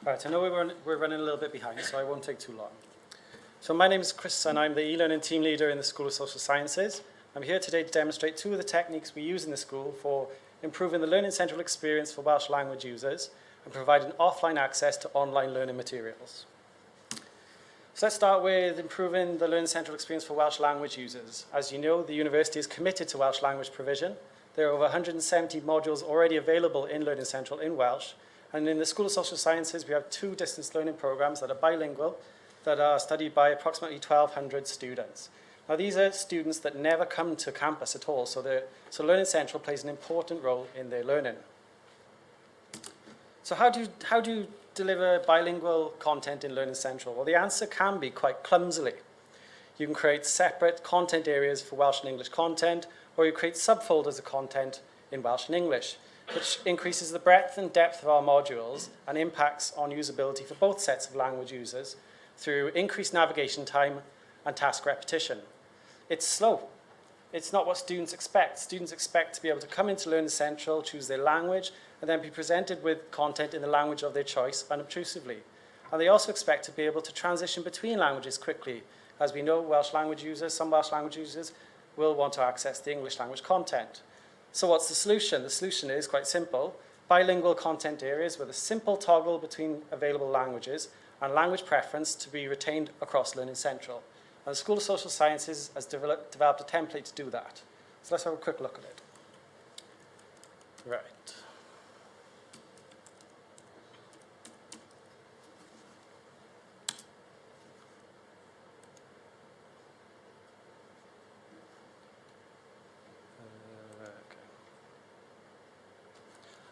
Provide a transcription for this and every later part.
Right, I know we're running a little bit behind, so I won't take too long. So my name is Chris, and I'm the e-learning team leader in the School of Social Sciences. I'm here today to demonstrate two of the techniques we use in the school for improving the learning central experience for Welsh language users and providing offline access to online learning materials. So let's start with improving the learning central experience for Welsh language users. As you know, the university is committed to Welsh language provision. There are over 170 modules already available in Learning Central in Welsh. And in the School of Social Sciences, we have 2 distance learning programs that are bilingual, that are studied by approximately 1,200 students. Now, these are students that never come to campus at all, so Learning Central plays an important role in their learning. So how do you deliver bilingual content in Learning Central? Well, the answer can be quite clumsily. You can create separate content areas for Welsh and English content, or you create subfolders of content in Welsh and English, which increases the breadth and depth of our modules and impacts on usability for both sets of language users through increased navigation time and task repetition. It's slow. It's not what students expect. Students expect to be able to come into Learning Central, choose their language, and then be presented with content in the language of their choice unobtrusively. And they also expect to be able to transition between languages quickly. As we know, some Welsh language users will want to access the English language content. So what's the solution? The solution is quite simple. Bilingual content areas with a simple toggle between available languages and language preference to be retained across Learning Central. And the School of Social Sciences has developed a template to do that. So let's have a quick look at it. Right.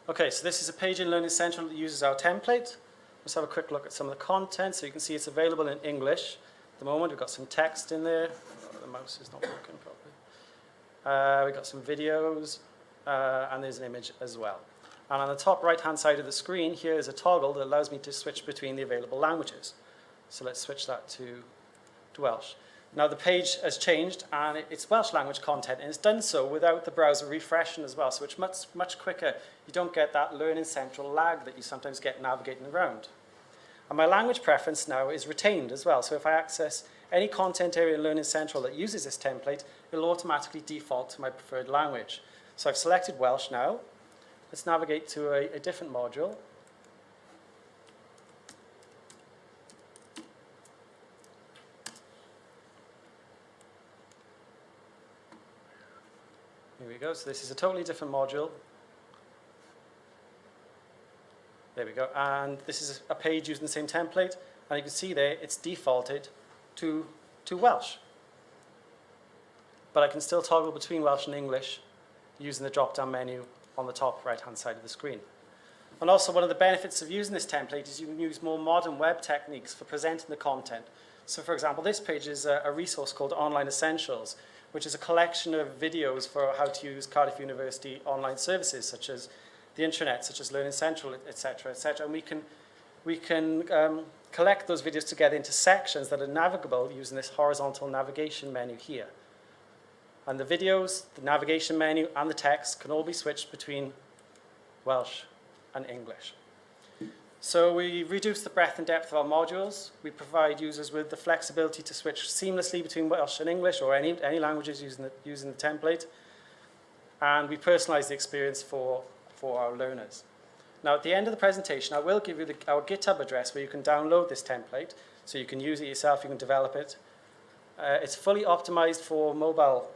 Okay, so this is a page in Learning Central that uses our template. Let's have a quick look at some of the content. So you can see it's available in English. At the moment, we've got some text in there. Oh, the mouse is not working properly. We've got some videos, and there's an image as well. And on the top right-hand side of the screen, here is a toggle that allows me to switch between the available languages. So let's switch that to Welsh. Now the page has changed, and it's Welsh language content, and it's done so without the browser refreshing as well, so it's much quicker. You don't get that Learning Central lag that you sometimes get navigating around. And my language preference now is retained as well, so if I access any content area in Learning Central that uses this template, it'll automatically default to my preferred language. So I've selected Welsh now. Let's navigate to a different module. Here we go. So this is a totally different module. There we go. And this is a page using the same template. And you can see there, it's defaulted to Welsh. But I can still toggle between Welsh and English using the drop-down menu on the top right-hand side of the screen. And also, one of the benefits of using this template is you can use more modern web techniques for presenting the content. So, for example, this page is a resource called Online Essentials, which is a collection of videos for how to use Cardiff University online services, such as the intranet, such as Learning Central, etc., etc. And we can collect those videos together into sections that are navigable using this horizontal navigation menu here. And the videos, the navigation menu, and the text can all be switched between Welsh and English. So we reduce the breadth and depth of our modules. We provide users with the flexibility to switch seamlessly between Welsh and English or any languages using the template. And we personalize the experience for our learners. Now, at the end of the presentation, I will give you our GitHub address where you can download this template. So you can use it yourself, you can develop it. It's fully optimized for mobile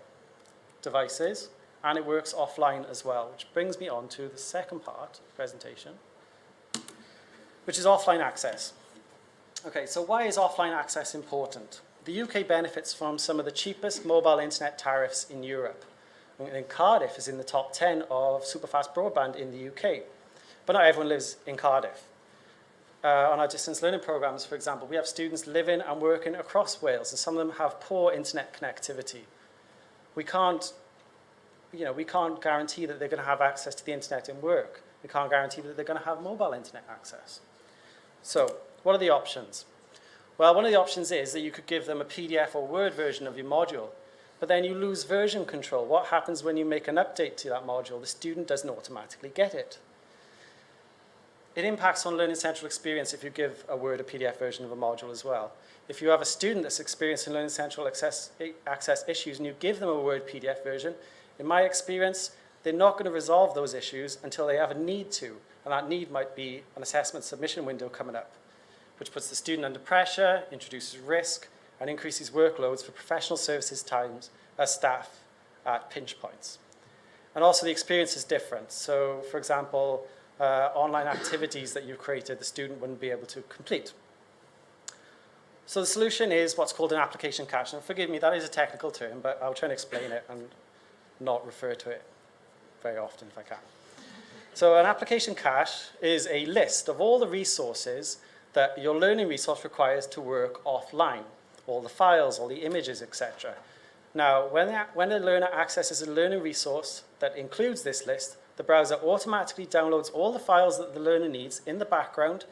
devices, and it works offline as well, which brings me on to the second part of the presentation, which is offline access. Okay, so why is offline access important? The UK benefits from some of the cheapest mobile internet tariffs in Europe. And Cardiff is in the top 10 of superfast broadband in the UK. But not everyone lives in Cardiff. On our distance learning programs, for example, we have students living and working across Wales, and some of them have poor internet connectivity. We can't guarantee that they're going to have access to the internet in work. We can't guarantee that they're going to have mobile internet access. So, what are the options? Well, one of the options is that you could give them a PDF or Word version of your module, but then you lose version control. What happens when you make an update to that module? The student doesn't automatically get it. it impacts on Learning Central experience if you give a Word or PDF version of a module as well. If you have a student that's experiencing Learning Central access issues and you give them a Word PDF version, in my experience, they're not going to resolve those issues until they have a need to. And that need might be an assessment submission window coming up, which puts the student under pressure, introduces risk, and increases workloads for professional services staff at pinch points. And also the experience is different. So, for example, online activities that you've created, the student wouldn't be able to complete. So the solution is what's called an application cache. And forgive me, that is a technical term, but I'll try and explain it and not refer to it very often if I can. So an application cache is a list of all the resources that your learning resource requires to work offline, all the files, all the images, etc. Now, when a learner accesses a learning resource that includes this list, the browser automatically downloads all the files that the learner needs in the background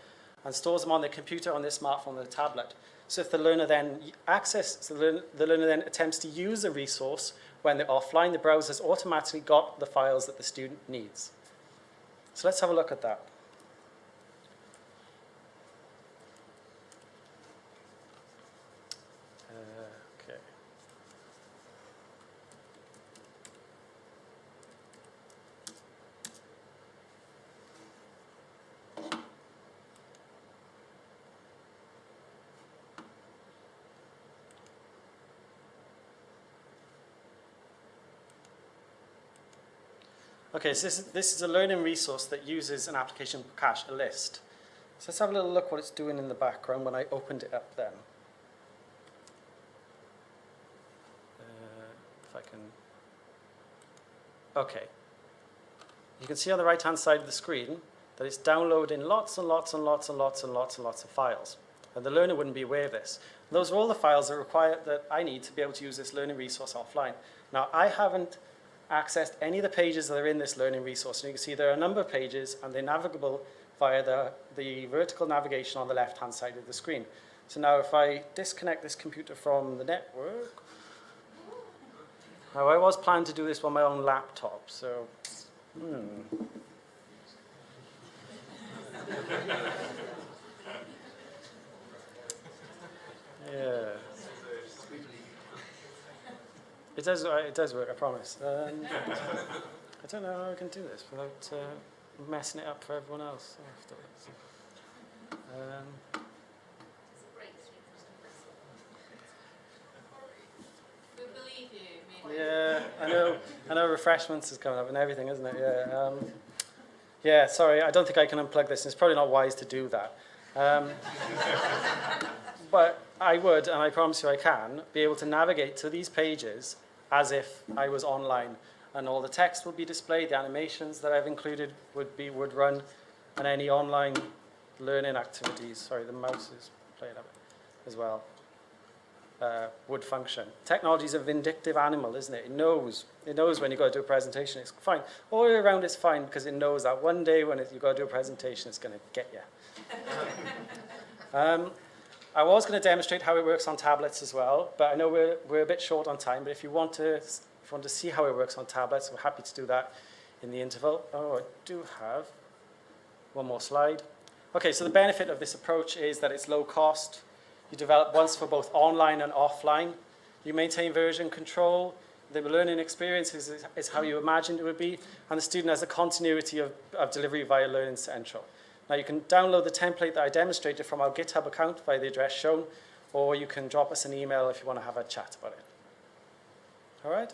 and stores them on their computer, on their smartphone, or their tablet. So if the learner then the learner then attempts to use the resource when they're offline, the browser's automatically got the files that the student needs. So let's have a look at that. Okay. Okay, so this is a learning resource that uses an application cache, a list. So let's have a little look what it's doing in the background when I opened it up then. If I can... Okay. You can see on the right-hand side of the screen that it's downloading lots and lots and lots and lots and lots and lots of files. And the learner wouldn't be aware of this. And those are all the files that I need to be able to use this learning resource offline. Now, I haven't accessed any of the pages that are in this learning resource. And you can see there are a number of pages, and they're navigable via the vertical navigation on the left-hand side of the screen. So now if I disconnect this computer from the network, now I was planning to do this on my own laptop, so... Yeah. It does work, I promise. I don't know how I can do this without messing it up for everyone else afterwards. We believe you. Yeah, I know refreshments is coming up and everything, isn't it? Yeah. Yeah, sorry, I don't think I can unplug this. It's probably not wise to do that. But I would, and I promise you I can, be able to navigate to these pages as if I was online. And all the text will be displayed, the animations that I've included would run, and any online learning activities, sorry, the mouse is playing up as well, would function. Technology is a vindictive animal, isn't it? It knows when you've got to do a presentation, it's fine. All the way around it's fine because it knows that one day when you've got to do a presentation, it's going to get you. I was going to demonstrate how it works on tablets as well, but I know we're a bit short on time, but if you want to see how it works on tablets, we're happy to do that in the interval. Oh, I do have one more slide. Okay, so the benefit of this approach is that it's low cost. You develop once for both online and offline. You maintain version control. The learning experience is how you imagined it would be, and the student has a continuity of delivery via Learning Central. Now, you can download the template that I demonstrated from our GitHub account via the address shown, or you can drop us an email if you want to have a chat about it. All right?